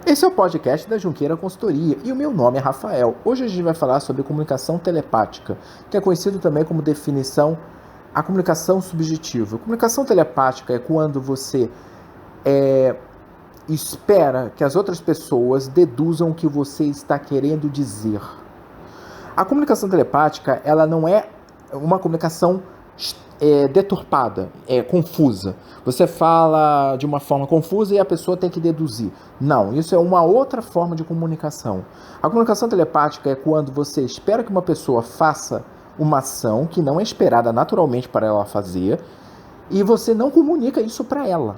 Esse é o podcast da Junqueira Consultoria e o meu nome é Rafael. Hoje a gente vai falar sobre comunicação telepática, que é conhecido também como definição a comunicação subjetiva. A comunicação telepática é quando você espera que as outras pessoas deduzam o que você está querendo dizer. A comunicação telepática, ela não é uma comunicação deturpada, confusa. Você fala de uma forma confusa e a pessoa tem que deduzir. Não, isso é uma outra forma de comunicação. A comunicação telepática é quando você espera que uma pessoa faça uma ação que não é esperada naturalmente para ela fazer e você não comunica isso para ela.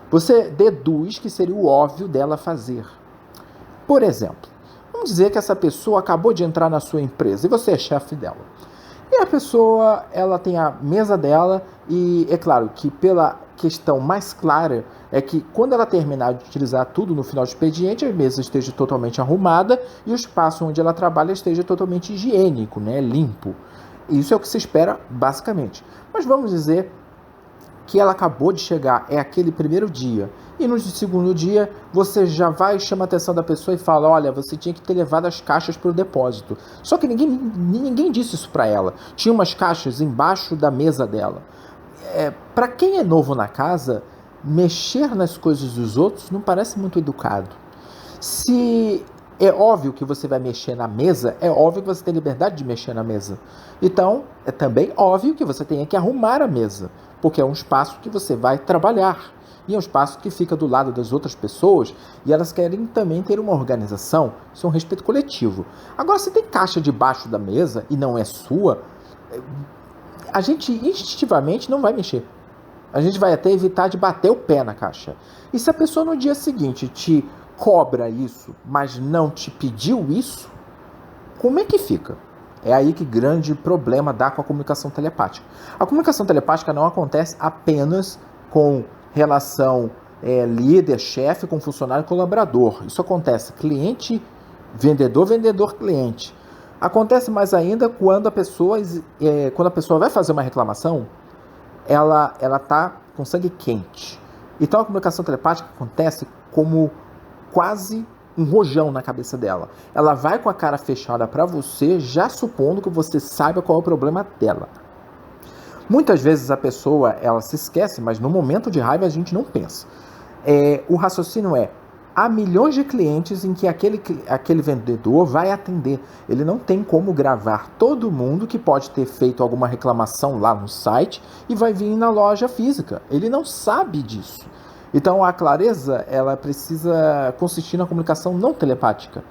Você deduz que seria o óbvio dela fazer. Por exemplo, vamos dizer que essa pessoa acabou de entrar na sua empresa e você é chefe dela. E a pessoa, ela tem a mesa dela e é claro que pela questão mais clara é que quando ela terminar de utilizar tudo no final do expediente, a mesa esteja totalmente arrumada e o espaço onde ela trabalha esteja totalmente higiênico, né, limpo. Isso é o que se espera basicamente. Mas vamos dizer que ela acabou de chegar, é aquele primeiro dia, e no segundo dia você já vai, chama a atenção da pessoa e fala, olha, você tinha que ter levado as caixas para o depósito. Só que ninguém disse isso para ela. Tinha umas caixas embaixo da mesa dela. Para quem é novo na casa, mexer nas coisas dos outros não parece muito educado. Se é óbvio que você vai mexer na mesa, é óbvio que você tem liberdade de mexer na mesa. Então, é também óbvio que você tenha que arrumar a mesa, porque é um espaço que você vai trabalhar. E é um espaço que fica do lado das outras pessoas e elas querem também ter uma organização. Isso é um respeito coletivo. Agora, se tem caixa debaixo da mesa e não é sua, a gente instintivamente não vai mexer. A gente vai até evitar de bater o pé na caixa. E se a pessoa no dia seguinte te cobra isso, mas não te pediu isso, como é que fica? É aí que grande problema dá com a comunicação telepática. A comunicação telepática não acontece apenas com relação líder-chefe com funcionário-colaborador. Isso acontece cliente-vendedor, vendedor-cliente. Acontece mais ainda quando a pessoa vai fazer uma reclamação, ela está com sangue quente. Então a comunicação telepática acontece como quase um rojão na cabeça dela. Ela vai com a cara fechada para você, já supondo que você saiba qual é o problema dela. Muitas vezes a pessoa, ela se esquece, mas no momento de raiva a gente não pensa. O raciocínio há milhões de clientes em que aquele vendedor vai atender. Ele não tem como gravar todo mundo que pode ter feito alguma reclamação lá no site e vai vir na loja física. Ele não sabe disso. Então a clareza, ela precisa consistir na comunicação não telepática.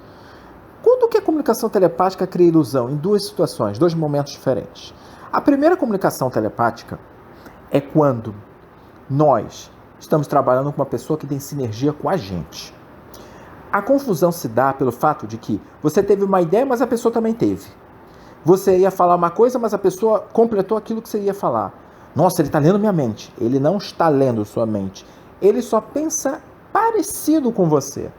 Quando que a comunicação telepática cria ilusão? Em duas situações, dois momentos diferentes. A primeira comunicação telepática é quando nós estamos trabalhando com uma pessoa que tem sinergia com a gente. A confusão se dá pelo fato de que você teve uma ideia, mas a pessoa também teve. Você ia falar uma coisa, mas a pessoa completou aquilo que você ia falar. Nossa, ele está lendo minha mente. Ele não está lendo sua mente. Ele só pensa parecido com você.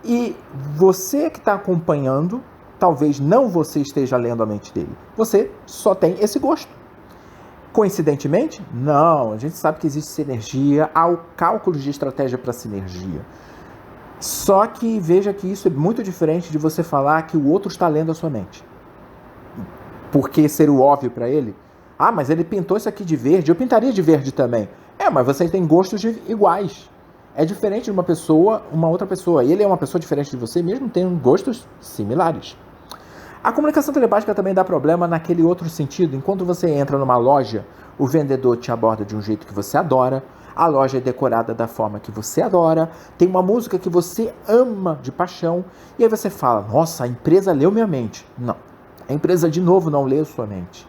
E você que está acompanhando, talvez não você esteja lendo a mente dele. Você só tem esse gosto. Coincidentemente? Não. A gente sabe que existe sinergia, há o cálculo de estratégia para sinergia. Só que veja que isso é muito diferente de você falar que o outro está lendo a sua mente. Porque ser o óbvio para ele, mas ele pintou isso aqui de verde, eu pintaria de verde também. Mas vocês têm gostos iguais. É diferente de uma outra pessoa. Ele é uma pessoa diferente de você, mesmo tendo gostos similares. A comunicação telepática também dá problema naquele outro sentido. Enquanto você entra numa loja, o vendedor te aborda de um jeito que você adora, a loja é decorada da forma que você adora, tem uma música que você ama de paixão, e aí você fala, nossa, a empresa leu minha mente. Não, a empresa de novo não leu sua mente.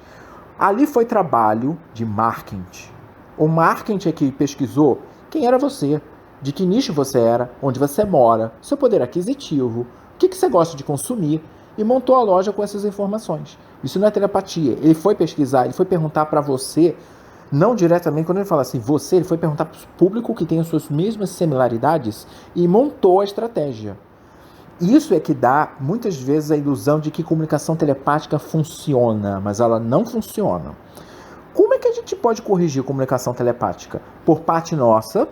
Ali foi trabalho de marketing. O marketing é que pesquisou quem era você, de que nicho você era, onde você mora, seu poder aquisitivo, o que você gosta de consumir, e montou a loja com essas informações. Isso não é telepatia. Ele foi pesquisar, ele foi perguntar para você, não diretamente, quando ele fala assim, você, ele foi perguntar para o público que tem as suas mesmas similaridades e montou a estratégia. Isso é que dá, muitas vezes, a ilusão de que comunicação telepática funciona, mas ela não funciona. Como é que a gente pode corrigir a comunicação telepática? Por parte nossa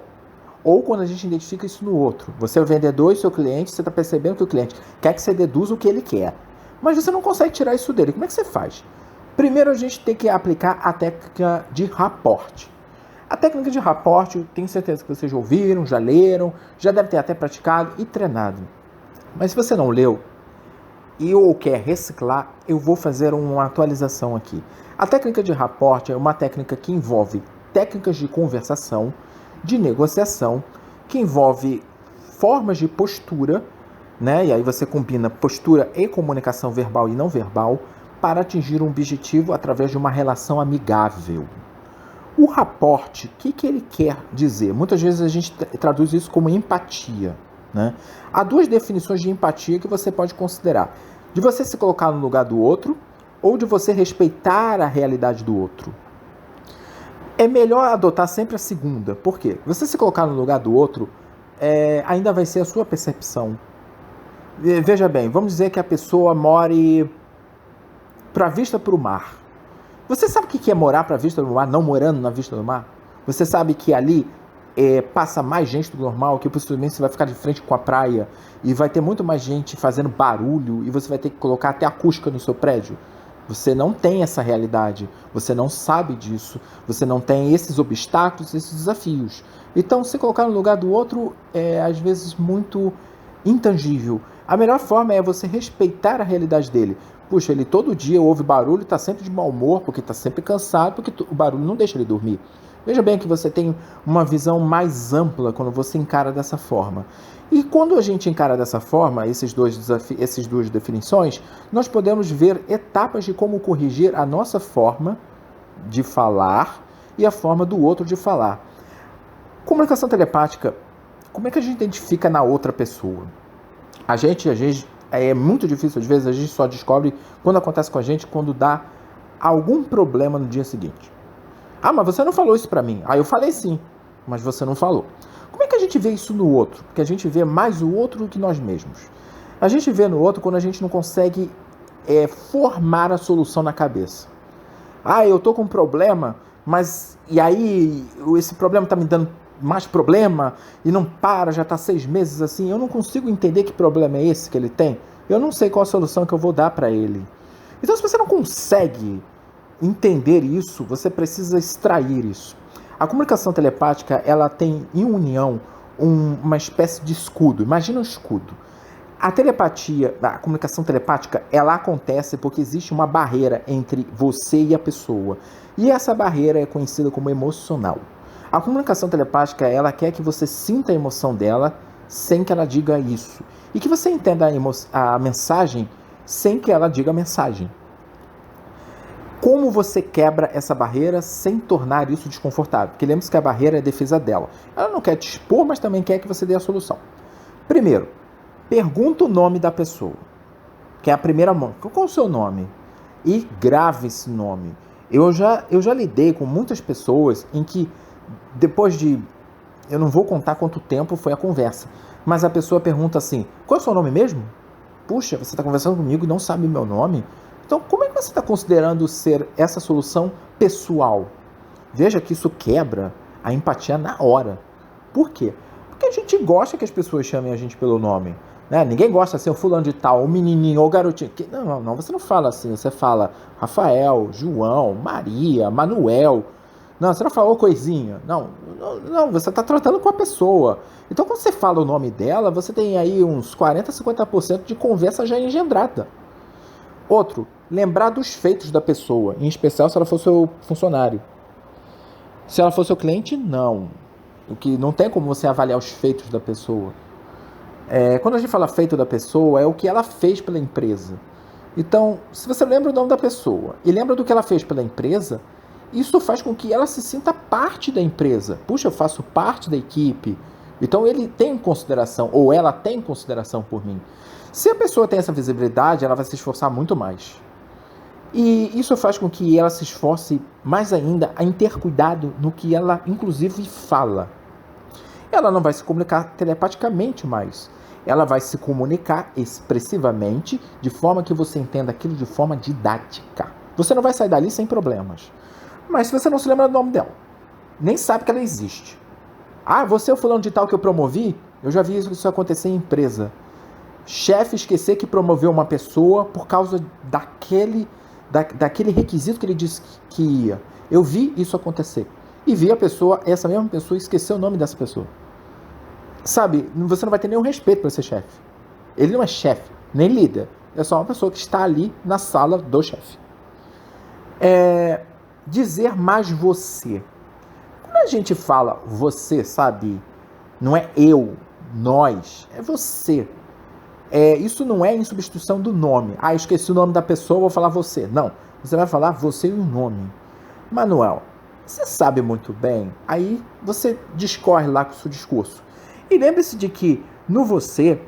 Ou quando a gente identifica isso no outro. Você é o vendedor e seu cliente, você está percebendo que o cliente quer que você deduza o que ele quer. Mas você não consegue tirar isso dele. Como é que você faz? Primeiro a gente tem que aplicar a técnica de rapport. A técnica de rapport, eu tenho certeza que vocês já ouviram, já leram, já deve ter até praticado e treinado. Mas se você não leu ou quer reciclar, eu vou fazer uma atualização aqui. A técnica de rapport é uma técnica que envolve técnicas de conversação, de negociação, que envolve formas de postura, né? E aí você combina postura e comunicação verbal e não verbal para atingir um objetivo através de uma relação amigável. O rapport, o que ele quer dizer? Muitas vezes a gente traduz isso como empatia, né? Há duas definições de empatia que você pode considerar: de você se colocar no lugar do outro ou de você respeitar a realidade do outro. É melhor adotar sempre a segunda. Por quê? Você se colocar no lugar do outro ainda vai ser a sua percepção. Veja bem, vamos dizer que a pessoa more para a vista para o mar. Você sabe o que é morar para a vista do mar, não morando na vista do mar? Você sabe que ali passa mais gente do normal, que possivelmente você vai ficar de frente com a praia e vai ter muito mais gente fazendo barulho e você vai ter que colocar até acústica no seu prédio? Você não tem essa realidade, você não sabe disso, você não tem esses obstáculos, esses desafios. Então, se colocar no lugar do outro é, às vezes, muito intangível. A melhor forma é você respeitar a realidade dele. Puxa, ele todo dia ouve barulho, está sempre de mau humor, porque está sempre cansado, porque o barulho não deixa ele dormir. Veja bem que você tem uma visão mais ampla quando você encara dessa forma. E quando a gente encara dessa forma, essas duas definições, nós podemos ver etapas de como corrigir a nossa forma de falar e a forma do outro de falar. Comunicação telepática, como é que a gente identifica na outra pessoa? A gente é muito difícil, às vezes a gente só descobre quando acontece com a gente, quando dá algum problema no dia seguinte. Ah, mas você não falou isso pra mim. Ah, eu falei sim, mas você não falou. Como é que a gente vê isso no outro? Porque a gente vê mais o outro do que nós mesmos. A gente vê no outro quando a gente não consegue formar a solução na cabeça. Ah, eu tô com um problema, mas e aí esse problema tá me dando mais problema e não para, já tá 6 meses assim. Eu não consigo entender que problema é esse que ele tem. Eu não sei qual a solução que eu vou dar para ele. Então, se você não consegue entender isso, você precisa extrair isso. A comunicação telepática, ela tem em união uma espécie de escudo. Imagina um escudo. A telepatia, a comunicação telepática, ela acontece porque existe uma barreira entre você e a pessoa. E essa barreira é conhecida como emocional. A comunicação telepática, ela quer que você sinta a emoção dela sem que ela diga isso. E que você entenda a mensagem sem que ela diga a mensagem. Como você quebra essa barreira sem tornar isso desconfortável? Porque lembre-se que a barreira é a defesa dela. Ela não quer te expor, mas também quer que você dê a solução. Primeiro, pergunta o nome da pessoa, que é a primeira mão. Qual é o seu nome? E grave esse nome. Eu já lidei com muitas pessoas em que, depois de... eu não vou contar quanto tempo foi a conversa, mas a pessoa pergunta assim: qual é o seu nome mesmo? Puxa, você está conversando comigo e não sabe meu nome? Então, como é que você está considerando ser essa solução pessoal? Veja que isso quebra a empatia na hora. Por quê? Porque a gente gosta que as pessoas chamem a gente pelo nome. Né? Ninguém gosta assim, o fulano de tal, o menininho ou o garotinho. Não, você não fala assim. Você fala Rafael, João, Maria, Manuel. Não, você não falou coisinha. Não, você está tratando com a pessoa. Então, quando você fala o nome dela, você tem aí uns 40%, 50% de conversa já engendrada. Outro, lembrar dos feitos da pessoa, em especial se ela for seu funcionário. Se ela for seu cliente, não. O que não tem como você avaliar os feitos da pessoa. Quando a gente fala feito da pessoa, é o que ela fez pela empresa. Então, se você lembra o nome da pessoa e lembra do que ela fez pela empresa, isso faz com que ela se sinta parte da empresa. Puxa, eu faço parte da equipe. Então ele tem consideração, ou ela tem consideração por mim. Se a pessoa tem essa visibilidade, ela vai se esforçar muito mais. E isso faz com que ela se esforce mais ainda a ter cuidado no que ela, inclusive, fala. Ela não vai se comunicar telepaticamente mais. Ela vai se comunicar expressivamente, de forma que você entenda aquilo de forma didática. Você não vai sair dali sem problemas. Mas se você não se lembra do nome dela, nem sabe que ela existe, Ah, você é o fulano de tal que eu promovi? Eu já vi isso acontecer em empresa. Chefe esquecer que promoveu uma pessoa por causa daquele requisito que ele disse que ia. Eu vi isso acontecer. E vi essa mesma pessoa, esquecer o nome dessa pessoa. Sabe, você não vai ter nenhum respeito para esse chefe. Ele não é chefe, nem líder. É só uma pessoa que está ali na sala do chefe. Dizer mais você. Quando a gente fala você, sabe, não é eu, nós, é você. Isso não é em substituição do nome. Ah, esqueci o nome da pessoa, vou falar você. Não, você vai falar você e o nome. Manuel, você sabe muito bem. Aí você discorre lá com o seu discurso. E lembre-se de que no você,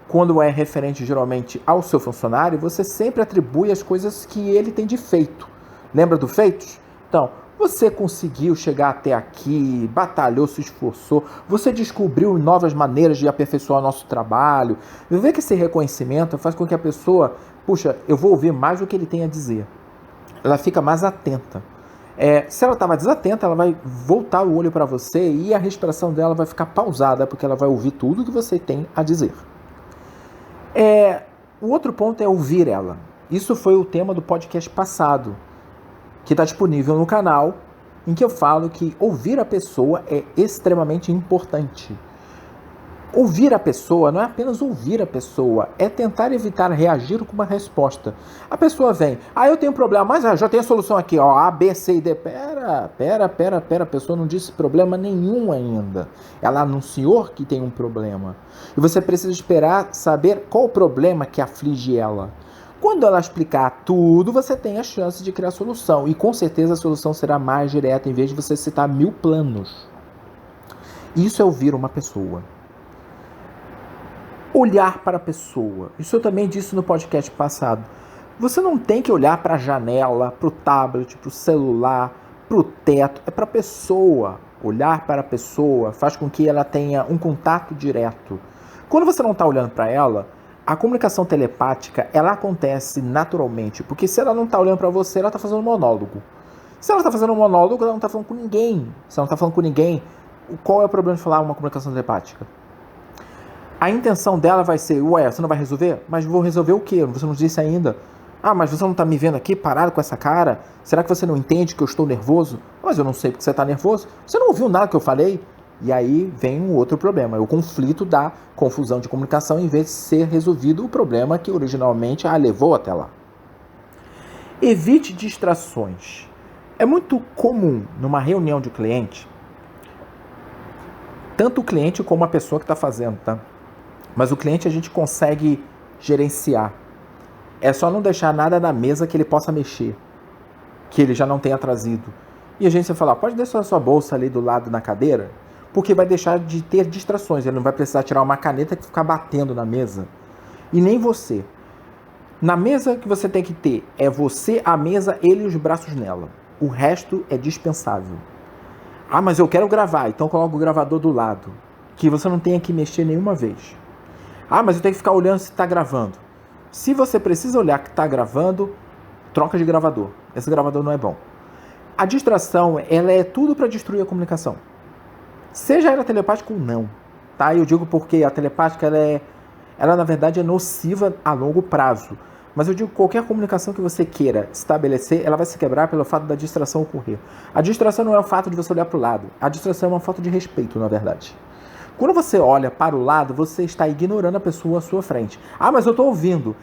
quando é referente geralmente ao seu funcionário, você sempre atribui as coisas que ele tem de feito. Lembra do feitos? Então, você conseguiu chegar até aqui, batalhou, se esforçou, você descobriu novas maneiras de aperfeiçoar o nosso trabalho. Eu vejo que esse reconhecimento faz com que a pessoa, puxa, eu vou ouvir mais o que ele tem a dizer. Ela fica mais atenta. Se ela está mais desatenta, ela vai voltar o olho para você e a respiração dela vai ficar pausada, porque ela vai ouvir tudo que você tem a dizer. O outro ponto é ouvir ela. Isso foi o tema do podcast passado, que está disponível no canal, em que eu falo que ouvir a pessoa é extremamente importante. Ouvir a pessoa não é apenas ouvir a pessoa, é tentar evitar reagir com uma resposta. A pessoa vem, eu tenho um problema, mas já tenho a solução aqui, A, B, C e D. Pera, a pessoa não disse problema nenhum ainda. Ela anunciou que tem um problema. E você precisa esperar saber qual o problema que aflige ela. Quando ela explicar tudo, você tem a chance de criar a solução. E com certeza a solução será mais direta, em vez de você citar 1000 planos. Isso é ouvir uma pessoa. Olhar para a pessoa. Isso eu também disse no podcast passado. Você não tem que olhar para a janela, para o tablet, para o celular, para o teto. É para a pessoa. Olhar para a pessoa faz com que ela tenha um contato direto. Quando você não está olhando para ela, a comunicação telepática, ela acontece naturalmente, porque se ela não está olhando para você, ela está fazendo um monólogo. Se ela está fazendo um monólogo, ela não está falando com ninguém. Se ela não está falando com ninguém, qual é o problema de falar uma comunicação telepática? A intenção dela vai ser, você não vai resolver? Mas vou resolver o quê? Você não disse ainda. Mas você não está me vendo aqui parado com essa cara? Será que você não entende que eu estou nervoso? Mas eu não sei porque você está nervoso. Você não ouviu nada que eu falei? E aí vem um outro problema, é o conflito da confusão de comunicação, em vez de ser resolvido o problema que originalmente a levou até lá. Evite distrações. É muito comum numa reunião de cliente, tanto o cliente como a pessoa que está fazendo, tá? Mas o cliente a gente consegue gerenciar. É só não deixar nada na mesa que ele possa mexer, que ele já não tenha trazido. E a gente vai falar, pode deixar a sua bolsa ali do lado na cadeira, porque vai deixar de ter distrações. Ele não vai precisar tirar uma caneta e ficar batendo na mesa. E nem você. Na mesa que você tem que ter é você, a mesa, ele e os braços nela. O resto é dispensável. Mas eu quero gravar, então coloca o gravador do lado, que você não tenha que mexer nenhuma vez. Mas eu tenho que ficar olhando se está gravando. Se você precisa olhar que está gravando, troca de gravador. Esse gravador não é bom. A distração, ela é tudo para destruir a comunicação. Seja ela telepática ou não, tá? Eu digo porque a telepática, ela na verdade é nociva a longo prazo. Mas eu digo que qualquer comunicação que você queira estabelecer, ela vai se quebrar pelo fato da distração ocorrer. A distração não é o fato de você olhar para o lado. A distração é uma falta de respeito, na verdade. Quando você olha para o lado, você está ignorando a pessoa à sua frente. Mas eu estou ouvindo.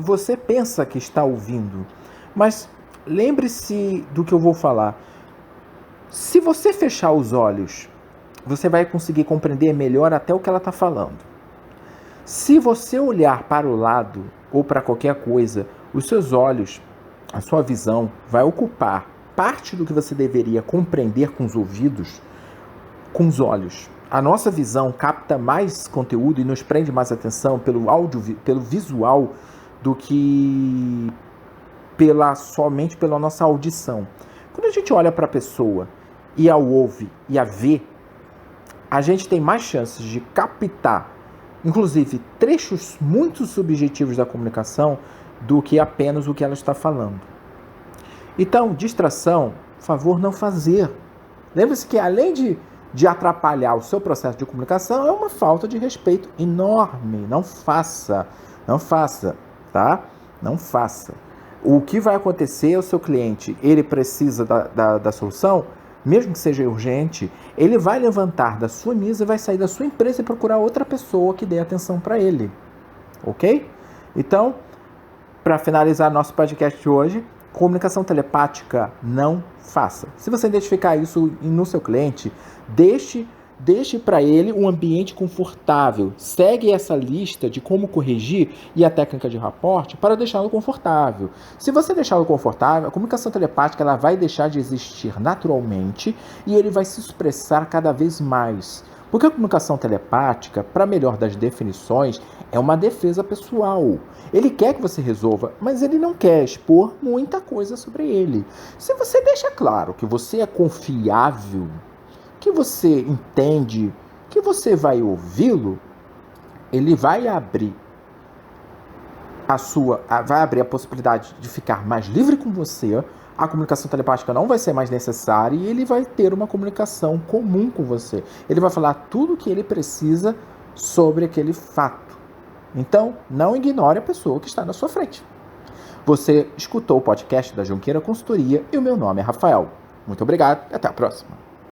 Você pensa que está ouvindo. Mas lembre-se do que eu vou falar. Se você fechar os olhos, você vai conseguir compreender melhor até o que ela está falando. Se você olhar para o lado ou para qualquer coisa, os seus olhos, a sua visão vai ocupar parte do que você deveria compreender com os ouvidos, com os olhos. A nossa visão capta mais conteúdo e nos prende mais atenção pelo visual do que somente pela nossa audição. Quando a gente olha para a pessoa e a ouve e a vê, a gente tem mais chances de captar, inclusive, trechos muito subjetivos da comunicação do que apenas o que ela está falando. Então, distração, por favor, não fazer. Lembre-se que além de de atrapalhar o seu processo de comunicação é uma falta de respeito enorme. Não faça, tá? Não faça. O que vai acontecer, o seu cliente, ele precisa da solução, mesmo que seja urgente, ele vai levantar da sua mesa, vai sair da sua empresa e procurar outra pessoa que dê atenção para ele. Ok? Então, para finalizar nosso podcast de hoje, comunicação telepática não faça. Se você identificar isso no seu cliente, deixe para ele um ambiente confortável. Segue essa lista de como corrigir e a técnica de raporte para deixá-lo confortável. Se você deixá-lo confortável, a comunicação telepática ela vai deixar de existir naturalmente e ele vai se expressar cada vez mais. Porque a comunicação telepática, para melhor das definições, é uma defesa pessoal. Ele quer que você resolva, mas ele não quer expor muita coisa sobre ele. Se você deixa claro que você é confiável, que você entende, que você vai ouvi-lo, ele vai abrir a possibilidade de ficar mais livre com você, a comunicação telepática não vai ser mais necessária e ele vai ter uma comunicação comum com você. Ele vai falar tudo o que ele precisa sobre aquele fato. Então, não ignore a pessoa que está na sua frente. Você escutou o podcast da Junqueira Consultoria e o meu nome é Rafael. Muito obrigado e até a próxima.